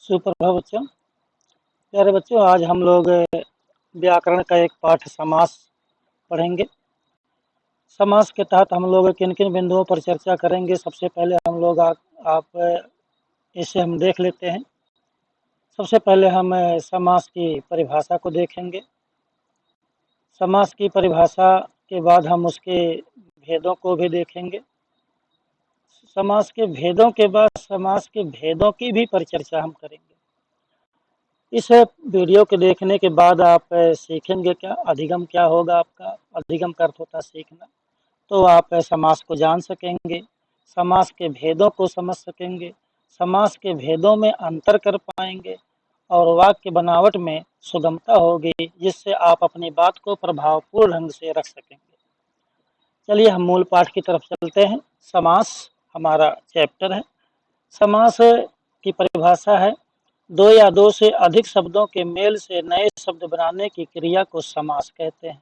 सुप्रभात बच्चों। प्यारे बच्चों, आज हम लोग व्याकरण का एक पाठ समास पढ़ेंगे। समास के तहत हम लोग किन किन बिंदुओं पर चर्चा करेंगे, सबसे पहले हम लोग इसे हम देख लेते हैं। सबसे पहले हम समास की परिभाषा को देखेंगे। समास की परिभाषा के बाद हम उसके भेदों को भी देखेंगे। समास के भेदों के बाद समास के भेदों की भी परिचर्चा हम करेंगे। इस वीडियो के देखने के बाद आप सीखेंगे क्या, अधिगम क्या होगा आपका। अधिगम का अर्थ होता है सीखना। तो आप समास को जान सकेंगे, समास के भेदों को समझ सकेंगे, समास के भेदों में अंतर कर पाएंगे और वाक्य बनावट में सुगमता होगी, जिससे आप अपनी बात को प्रभावपूर्ण ढंग से रख सकेंगे। चलिए हम मूल पाठ की तरफ चलते हैं। समास हमारा चैप्टर है। समास की परिभाषा है, दो या दो से अधिक शब्दों के मेल से नए शब्द बनाने की क्रिया को समास कहते हैं।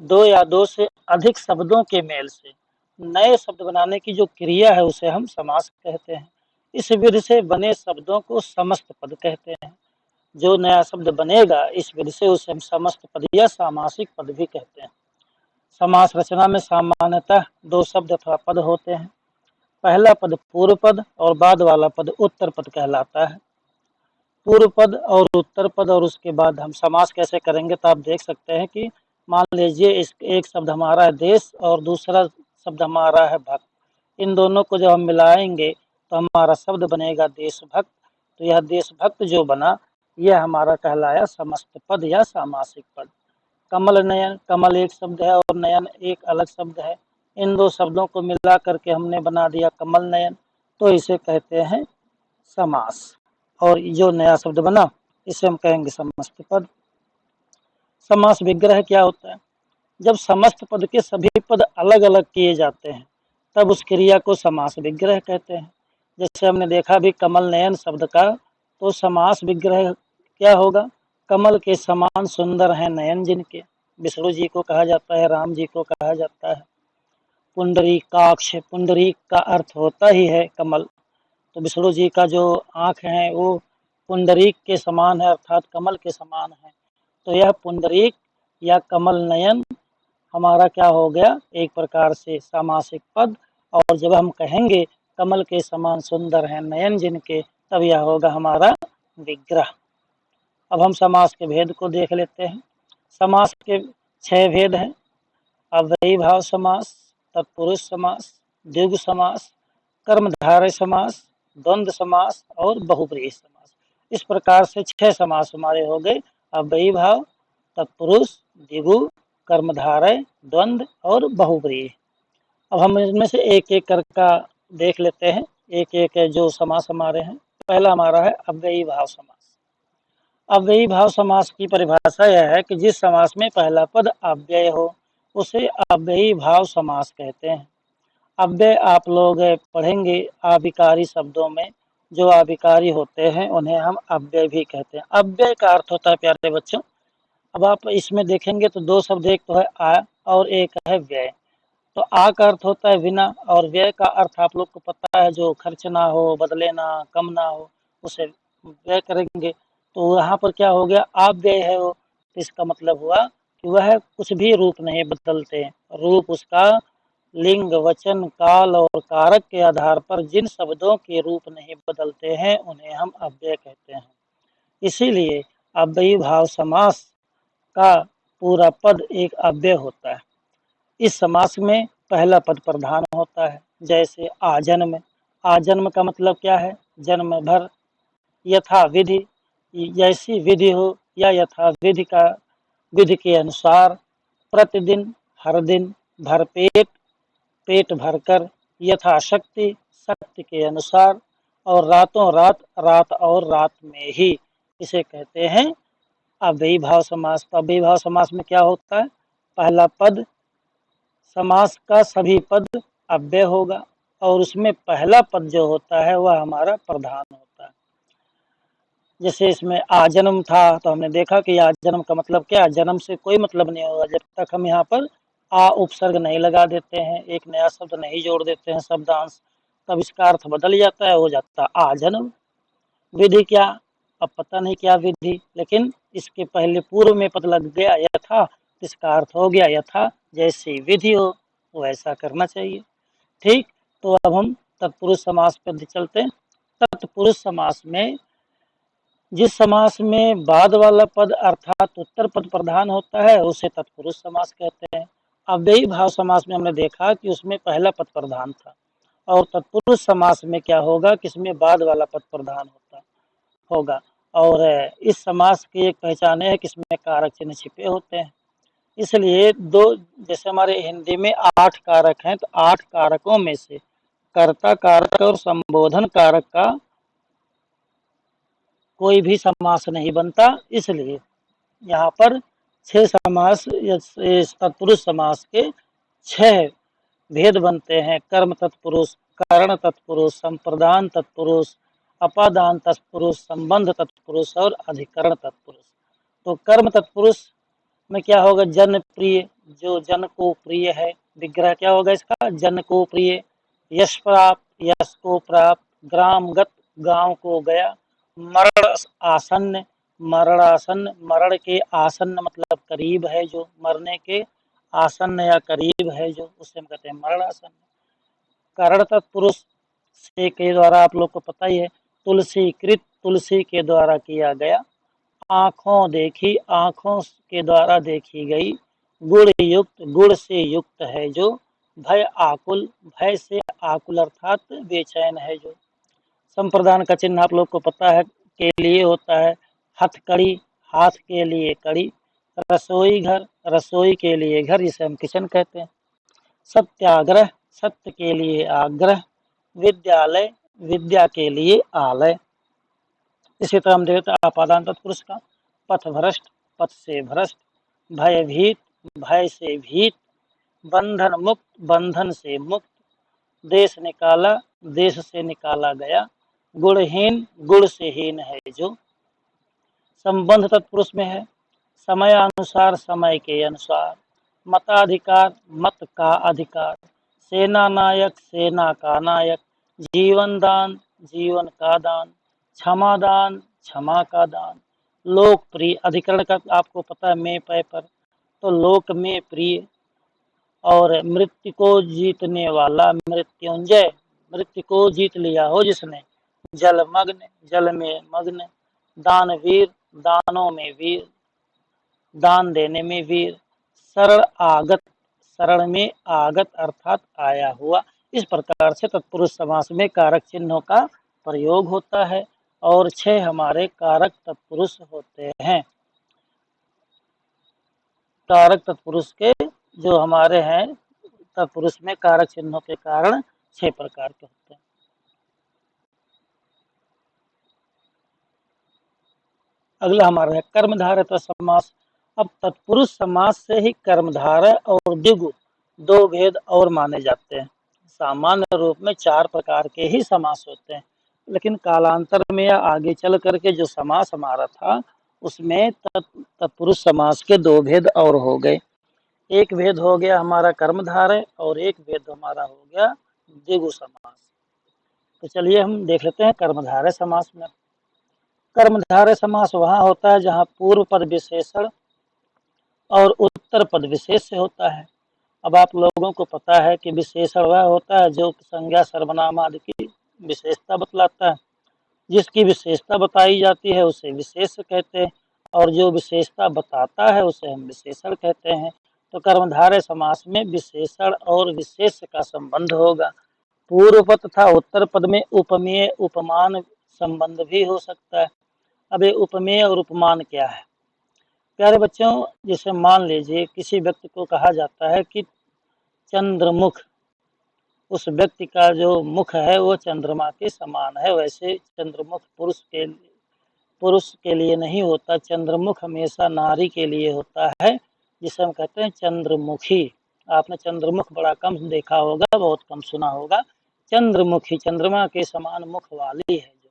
दो या दो से अधिक शब्दों के मेल से नए शब्द बनाने की जो क्रिया है उसे हम समास कहते हैं। इस विधि से बने शब्दों को समस्त पद कहते हैं। जो नया शब्द बनेगा इस विधि से उसे हम समस्त पद या सामासिक पद भी कहते हैं। समास रचना में सामान्यतः दो शब्द अथवा पद होते हैं। पहला पद पूर्व पद और बाद वाला पद उत्तर पद कहलाता है। पूर्व पद और उत्तर पद और उसके बाद हम समास कैसे करेंगे, तो आप देख सकते हैं कि मान लीजिए इस एक शब्द हमारा है देश और दूसरा शब्द हमारा है भक्त। इन दोनों को जब हम मिलाएंगे तो हमारा शब्द बनेगा देशभक्त। तो यह देशभक्त जो बना यह हमारा कहलाया समस्त पद या सामासिक पद। कमल नयन, कमल एक शब्द है और नयन एक अलग शब्द है। इन दो शब्दों को मिला करके हमने बना दिया कमल नयन, तो इसे कहते हैं समास। और जो नया शब्द बना इसे हम कहेंगे समस्त पद। समास विग्रह क्या होता है? जब समस्त पद के सभी पद अलग अलग किए जाते हैं तब उस क्रिया को समास विग्रह कहते हैं। जैसे हमने देखा भी कमल नयन शब्द का, तो समास विग्रह क्या होगा? कमल के समान सुंदर हैं नयन जिनके। विष्णु जी को कहा जाता है, राम जी को कहा जाता है। पुंडरीकाक्ष, पुंडरीक का अर्थ होता ही है कमल। तो विष्णु जी का जो आँख है वो पुंडरीक के समान है, अर्थात कमल के समान है। तो यह पुंडरीक या कमल नयन हमारा क्या हो गया? एक प्रकार से सामासिक पद। और जब हम कहेंगे कमल के समान सुंदर है नयन जिनके, तब यह होगा हमारा विग्रह। अब हम समास के भेद को देख लेते हैं। समास के 6 भेद हैं। अव्ययीभाव समास, तत्पुरुष समास, द्विगु समास, कर्मधारय समास, द्वंद्व समास और बहुब्रीहि समास। इस प्रकार से 6 समास हमारे हो गए, अव्ययीभाव, तत्पुरुष, द्विगु, कर्मधारय, द्वंद्व और बहुब्रीहि। अब हम इनमें से एक एक करके देख लेते हैं, एक एक जो समास हमारे हैं। पहला हमारा है अव्ययीभाव समास। अव्ययीभाव समास की परिभाषा यह है कि जिस समास में पहला पद अव्यय हो उसे अव्ययीभाव समास कहते हैं। अव्यय आप लोग पढ़ेंगे आविकारी शब्दों में, जो आविकारी होते हैं उन्हें हम अव्यय भी कहते हैं। अव्यय का अर्थ होता है प्यारे बच्चों, अब आप इसमें देखेंगे तो दो शब्द, एक तो है आ और एक है व्यय। तो आ का अर्थ होता है बिना और व्यय का अर्थ आप लोग को पता है, जो खर्च ना हो, बदले ना, कम ना हो, उसे व्यय करेंगे। तो यहाँ पर क्या हो गया? आप व्यय है वो, तो इसका मतलब हुआ कि वह कुछ भी रूप नहीं बदलते। रूप उसका लिंग, वचन, काल और कारक के आधार पर जिन शब्दों के रूप नहीं बदलते हैं उन्हें हम अव्यय कहते हैं। इसीलिए अव्ययीभाव समास का पूरा पद एक अव्यय होता है। इस समास में पहला पद प्रधान होता है। जैसे आजन्म, आजन्म का मतलब क्या है? जन्म भर। यथा विधि, जैसी विधि हो या यथा विधि का, विधि के अनुसार। प्रतिदिन, हर दिन। भरपेट, पेट भरकर। यथाशक्ति, शक्ति के अनुसार। और रातों रात, रात और रात में ही, इसे कहते हैं अव्ययीभाव समास। तो अव्ययीभाव समास में क्या होता है? पहला पद, समास का सभी पद अव्यय होगा और उसमें पहला पद जो होता है वह हमारा प्रधान होता है। जैसे इसमें आजन्म था तो हमने देखा कि आजन्म का मतलब क्या? जन्म से कोई मतलब नहीं होगा जब तक हम यहाँ पर आ उपसर्ग नहीं लगा देते हैं, एक नया शब्द नहीं जोड़ देते हैं शब्दांश, तब इसका अर्थ बदल जाता है, हो जाता है आजन्म। विधि क्या, अब पता नहीं क्या विधि, लेकिन इसके पहले पूर्व में पद लग गया यथा, इसका अर्थ हो गया यथा जैसी विधि हो वैसा करना चाहिए। ठीक, तो अब हम तत्पुरुष समास पर चलते हैं। तत्पुरुष समास में जिस समास में बाद वाला पद अर्थात उत्तर पद प्रधान होता है उसे तत्पुरुष समास कहते हैं। अव्ययी भाव समास में हमने देखा कि उसमें पहला पद प्रधान था, और तत्पुरुष समास में क्या होगा कि इसमें बाद वाला पद प्रधान होगा। और इस समास की एक पहचान है कि इसमें कारक चिन्ह छिपे होते हैं। इसलिए दो, जैसे हमारे हिंदी में 8 कारक हैं, तो 8 कारकों में से कर्ता कारक और संबोधन कारक का कोई भी समास नहीं बनता। इसलिए यहाँ पर 6 समास, इस तत्पुरुष समास के 6 भेद बनते हैं। कर्म तत्पुरुष, कारण तत्पुरुष, संप्रदान तत्पुरुष, अपादान तत्पुरुष, संबंध तत्पुरुष और अधिकरण तत्पुरुष। तो कर्म तत्पुरुष में क्या होगा, जन प्रिय, जो जन को प्रिय है। विग्रह क्या होगा इसका, जन को प्रिय। यश प्राप्त, यश को प्राप्त। ग्रामगत, गांव को गया। मरण आसन्न, मरण आसन्न, मरण के आसन्न मतलब करीब है, जो मरने के आसन्न या करीब है जो, उसे हम कहते हैं मरण आसन्न। कारण तत्पुरुष से के द्वारा आप लोग को पता ही है, तुलसी कृत, तुलसी के द्वारा किया गया। आँखों देखी, आँखों के द्वारा देखी गई। गुण युक्त, गुण से युक्त है जो। भय आकुल, भय से आकुल अर्थात बेचैन है जो। संप्रदान का चिन्ह आप लोग को पता है के लिए होता है हथकड़ी, हाथ के लिए कड़ी। रसोई घर, रसोई के लिए घर, जिसे हम किचन कहते हैं। सत्याग्रह, सत्य के लिए आग्रह। विद्यालय, विद्या के लिए आलय। इसी तरह हम देखते हैं आपादान तत्पुरुष का, पथ भ्रष्ट, पथ से भ्रष्ट। भयभीत, भय से भीत। बंधन मुक्त, बंधन से मुक्त। देश निकाला, देश से निकाला गया। गुणहीन, गुण से हीन है जो। संबंध तत्पुरुष में है समयानुसार, समय के अनुसार। मताधिकार, मत का अधिकार। सेना नायक, सेना का नायक। जीवन दान, जीवन का दान। क्षमा दान, क्षमा का दान। लोकप्रिय, अधिकरण का आपको पता है में पै पर, तो लोक में प्रिय। और मृत्यु को जीतने वाला, मृत्युंजय, मृत्यु को जीत लिया हो जिसने। जलमग्न, जल में मग्न। दानवीर, दानों में वीर, दान देने में वीर। शरण आगत, शरण में आगत अर्थात आया हुआ। इस प्रकार से तत्पुरुष समास में कारक चिन्हों का प्रयोग होता है, और 6 हमारे कारक तत्पुरुष होते हैं। कारक तत्पुरुष के जो हमारे हैं, तत्पुरुष में कारक चिन्हों के कारण 6 प्रकार के होते हैं। अगला हमारा है कर्मधारय समास। अब तत्पुरुष समास से ही कर्मधारय और द्विगु 2 भेद और माने जाते हैं। सामान्य रूप में 4 प्रकार के ही समास होते हैं, लेकिन कालांतर में या आगे चल करके जो समास हमारा था उसमें तत्पुरुष समास के 2 भेद और हो गए। एक भेद हो गया हमारा कर्मधारय, और एक भेद हमारा हो गया द्विगु समास। तो चलिए हम देख लेते हैं कर्मधारय समास में। कर्मधारय समास वहाँ होता है जहाँ पूर्व पद विशेषण और उत्तर पद विशेष से होता है। अब आप लोगों को पता है कि विशेषण वह होता है जो संज्ञा सर्वनाम आदि की विशेषता बतलाता है। जिसकी विशेषता बताई जाती है उसे विशेष कहते हैं, और जो विशेषता बताता है उसे हम विशेषण कहते हैं। तो कर्मधारय समास में विशेषण और विशेष का संबंध होगा। पूर्व पद तथा उत्तर पद में उपमेय उपमान संबंध भी हो सकता है। अब ये उपमेय और उपमान क्या है प्यारे बच्चों, जैसे मान लीजिए किसी व्यक्ति को कहा जाता है कि चंद्रमुख, उस व्यक्ति का जो मुख है वो चंद्रमा के समान है। वैसे चंद्रमुख पुरुष के लिए नहीं होता, चंद्रमुख हमेशा नारी के लिए होता है, जिसे हम कहते हैं चंद्रमुखी। आपने चंद्रमुख बड़ा कम देखा होगा, बहुत कम सुना होगा। चंद्रमुखी, चंद्रमा के समान मुख वाली है जो,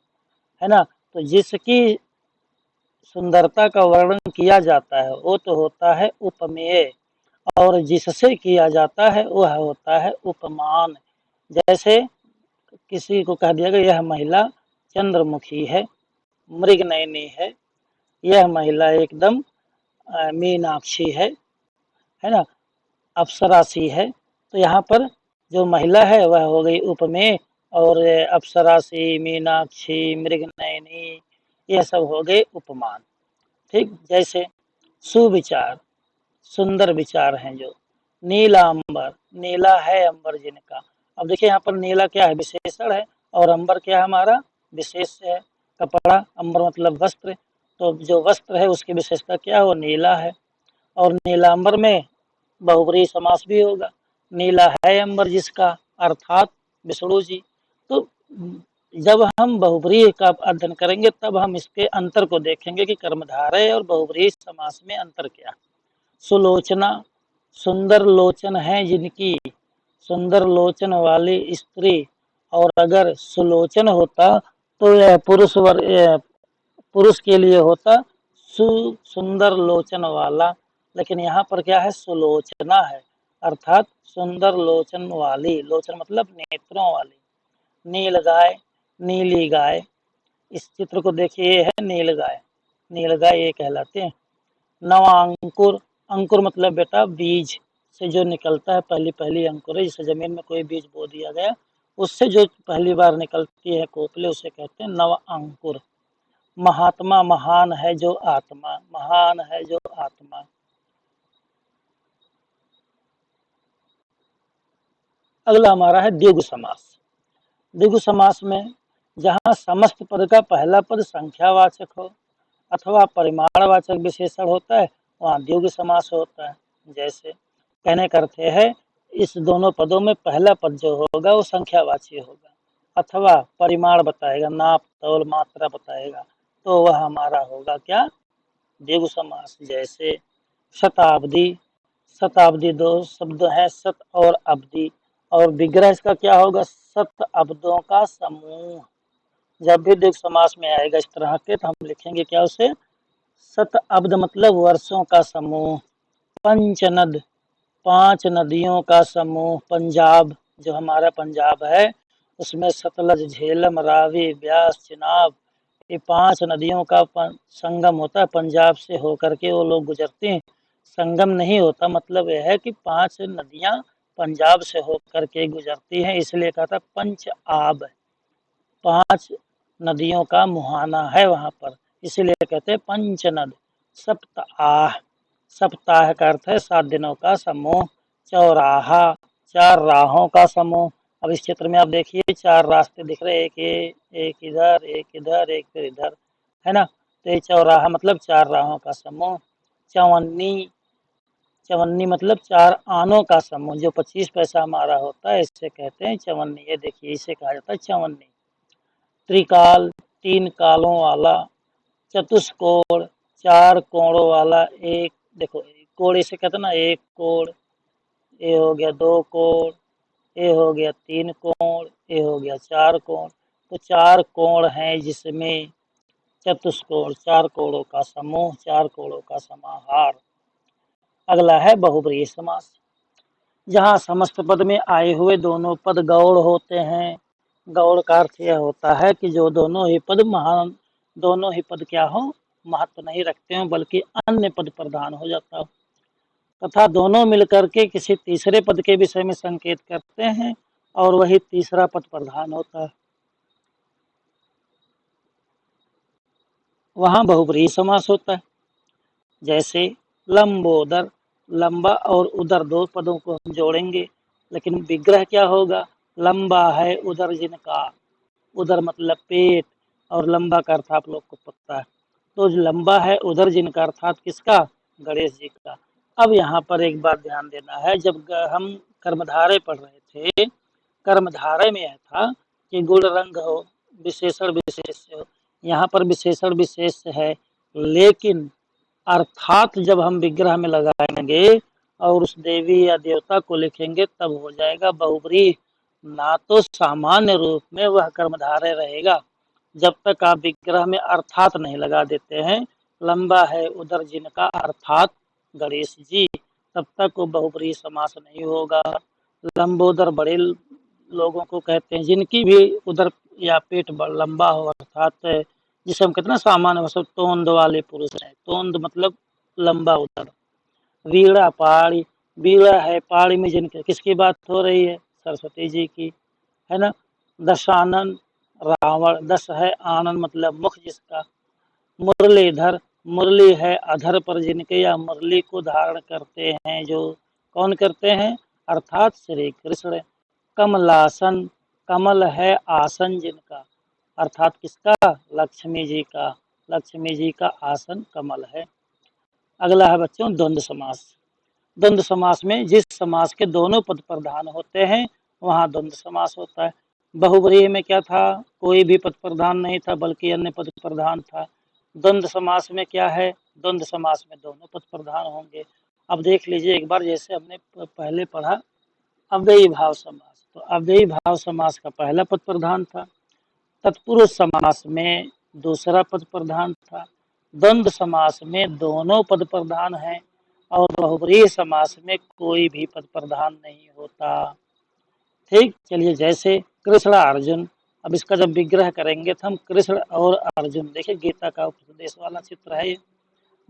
है ना। तो जिसकी सुंदरता का वर्णन किया जाता है वो तो होता है उपमेय, और जिससे किया जाता है वह होता है उपमान। जैसे किसी को कह दिया गया यह महिला चंद्रमुखी है, मृगनयनी है, यह महिला एकदम मीनाक्षी है ना, अप्सरासी है। तो यहाँ पर जो महिला है वह हो गई उपमेय, और अप्सरासी, मीनाक्षी, मृगनयनी, यह सब हो गए उपमान। ठीक, जैसे सुविचार, सुंदर विचार हैं जो। नीलांबर, नीला है अंबर जिनका। अब देखिए यहाँ पर नीला क्या है, विशेषण है, और अंबर क्या है, हमारा विशेष है। कपड़ा, अंबर मतलब वस्त्र, तो जो वस्त्र है उसकी विशेषता क्या है, वो नीला है। और नीलांबर में बहुब्रीहि समास भी होगा। नीला है अंबर जिसका, अर्थात विष्णु जी। तो जब हम बहुब्रीहि का अध्ययन करेंगे तब हम इसके अंतर को देखेंगे कि कर्मधारय और बहुब्रीहि समास में अंतर क्या है। सुलोचना, सुंदर लोचन है जिनकी, सुंदर लोचन वाली स्त्री। और अगर सुलोचन होता तो यह पुरुष के लिए होता सुंदर लोचन वाला, लेकिन यहाँ पर क्या है, सुलोचना है, अर्थात सुंदर लोचन वाली, लोचन मतलब नेत्रों वाली। नील गाय, नीली गाय, इस चित्र को देखिए, ये है नील गाय, नील गाय ये कहलाते हैं। नवा अंकुर, अंकुर मतलब बेटा बीज से जो निकलता है, पहली पहली अंकुर है, जैसे जमीन में कोई बीज बो दिया गया, उससे जो पहली बार निकलती है कोपले, उसे कहते हैं नव अंकुर। महात्मा, महान है जो आत्मा, महान है जो आत्मा। अगला हमारा है द्विगु समास। द्विगु समास में जहाँ समस्त पद का पहला पद संख्यावाचक हो अथवा परिमाणवाचक विशेषण होता है, वहाँ द्विगु समास होता है। जैसे कहने का अर्थ है, इस दोनों पदों में पहला पद जो होगा वो संख्यावाची होगा, अथवा परिमाण बताएगा, नाप तौल मात्रा बताएगा, तो वह हमारा होगा क्या, द्विगु समास। जैसे शताब्दी, शताब्दी दो शब्द है, सत और अब्दी, और विग्रह इसका क्या होगा, सत अब्दों का समूह। जब भी द्विगु समास में आएगा इस तरह के, तो हम लिखेंगे क्या उसे, सत अब्द मतलब वर्षों का समूह। पंचनद, पांच नदियों का समूह। पंजाब, जो हमारा पंजाब है उसमें सतलज, झेलम, रावी, ब्यास, चिनाब, ये पांच नदियों का संगम होता है, पंजाब से होकर के वो लोग गुजरते हैं। संगम नहीं होता, मतलब यह है कि पांच नदियां पंजाब से होकर के गुजरती हैं, इसलिए कहा था पंच आब, पांच नदियों का मुहाना है वहां पर, इसीलिए कहते हैं पंचनद। सप्ताह, सप्ताह का अर्थ है 7 दिनों का समूह। चौराहा, 4 राहों का समूह। अब इस चित्र में आप देखिए 4 रास्ते दिख रहे हैं, एक इधर, एक इधर, एक फिर इधर, है ना। तो ये चौराहा मतलब 4 राहों का समूह। चवन्नी, चवन्नी मतलब 4 आनों का समूह, जो 25 पैसा हमारा होता है इसे कहते हैं चवन्नी। ये देखिए इसे कहा जाता है चवन्नी। त्रिकाल, 3 कालों वाला। चतुष्कोण, 4 कोणों वाला। एक देखो, कोण इसे कहते हैं ना, एक कोण, ये हो गया 2 कोण, ये हो गया 3 कोण, ये हो गया 4 कोण। तो 4 कोण हैं जिसमें चतुष्कोण, 4 कोणों का समूह, 4 कोणों का समाहार। अगला है बहुब्रीहि समास। जहाँ समस्त पद में आए हुए दोनों पद गौड़ होते हैं। गौड़ का अर्थ यह होता है कि जो दोनों ही पद महान, दोनों ही पद क्या हो, महत्व नहीं रखते हो, बल्कि अन्य पद प्रधान हो जाता हो, तथा दोनों मिलकर के किसी तीसरे पद के विषय में संकेत करते हैं, और वही तीसरा पद प्रधान होता है, वहाँ बहुब्रीहि समास होता है। जैसे लंबोदर, लंबा और उदर 2 पदों को हम जोड़ेंगे, लेकिन विग्रह क्या होगा, लंबा है उदर जिनका। उदर मतलब पेट, और लंबा का अर्थ आप लोग को पता है। तो जो लंबा है उदर जिनका, अर्थात किसका, गणेश जी का। अब यहाँ पर एक बात ध्यान देना है, जब हम कर्मधारय पढ़ रहे थे, कर्मधारय में यह था कि गुण रंग हो, विशेषण विशेष हो। यहाँ पर विशेषण विशेष है, लेकिन अर्थात जब हम विग्रह में लगाएंगे और उस देवी या देवता को लिखेंगे तब हो जाएगा बहुब्रीहि। ना तो सामान्य रूप में वह कर्मधारय रहेगा, जब तक आप विग्रह में अर्थात नहीं लगा देते हैं। लंबा है उदर जिनका, अर्थात गणेश जी, तब तक वो बहुब्रीहि समास नहीं होगा। लंबोदर बड़े लोगों को कहते हैं जिनकी भी उदर या पेट लंबा हो, अर्थात जिसे हम कहते हैं ना सामान्य भाषा में तोंद वाले पुरुष हैं। तोंद मतलब लंबा उदर। वीणा पहाड़ी, वीणा है पहाड़ी में जिनके, किसकी बात हो रही है? सरस्वती जी की, है ना। दशानन रावण, दश है आनंद मतलब मुख जिसका। मुरलीधर, मुरली है अधर पर जिनके या मुरली को धारण करते हैं जो, कौन करते हैं? अर्थात श्री कृष्ण। कमलासन, कमल है आसन जिनका, अर्थात किसका? लक्ष्मी जी का। लक्ष्मी जी का आसन कमल है। अगला है बच्चों द्वंद्व समास। द्वंद्व समास में जिस समास के दोनों पद प्रधान होते हैं वहां द्वंद्व समास होता है। बहुव्रीहि में क्या था? कोई भी पद प्रधान नहीं था बल्कि अन्य पद प्रधान था। द्वंद्व समास में क्या है? द्वंद्व समास में दोनों पद प्रधान होंगे। अब देख लीजिए एक बार, जैसे हमने पहले पढ़ा अव्ययी भाव समास, तो अव्ययी भाव समास का पहला पद प्रधान था। तत्पुरुष समास में दूसरा पद प्रधान था। द्वंद्व समास में दोनों पद प्रधान हैं और बहुव्रीहि समास में कोई भी पद प्रधान नहीं होता। ठीक, चलिए जैसे कृष्ण अर्जुन, अब इसका जब विग्रह करेंगे तो हम कृष्ण और अर्जुन, देखिए गीता का उपदेश वाला चित्र है ये।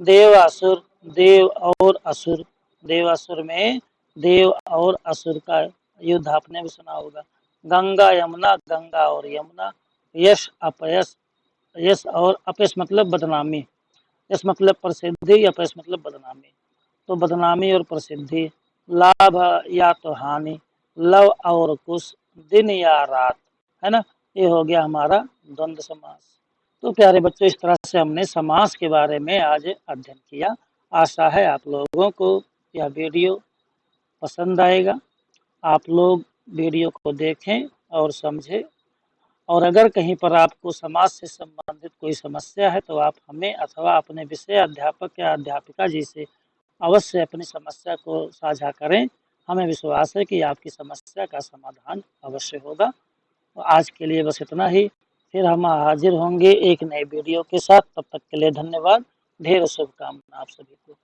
देवासुर, देव और असुर, देवासुर में देव और असुर का युद्ध आपने भी सुना होगा। गंगा यमुना, गंगा और यमुना। यश अपयश, यश और अपयश मतलब बदनामी। यश मतलब प्रसिद्धि, अपयश मतलब बदनामी। तो बदनामी और प्रसिद्धि। लाभ या तो हानि, लव और कुश, दिन या रात, है ना। ये हो गया हमारा द्वंद्व समास। तो प्यारे बच्चों, इस तरह से हमने समास के बारे में आज अध्ययन किया। आशा है आप लोगों को यह वीडियो पसंद आएगा। आप लोग वीडियो को देखें और समझें, और अगर कहीं पर आपको समाज से संबंधित कोई समस्या है तो आप हमें अथवा अपने विषय अध्यापक या अध्यापिका जी से अवश्य अपनी समस्या को साझा करें। हमें विश्वास है कि आपकी समस्या का समाधान अवश्य होगा। तो आज के लिए बस इतना ही। फिर हम हाजिर होंगे एक नए वीडियो के साथ। तब तक के लिए धन्यवाद। ढेर शुभकामना आप सभी को।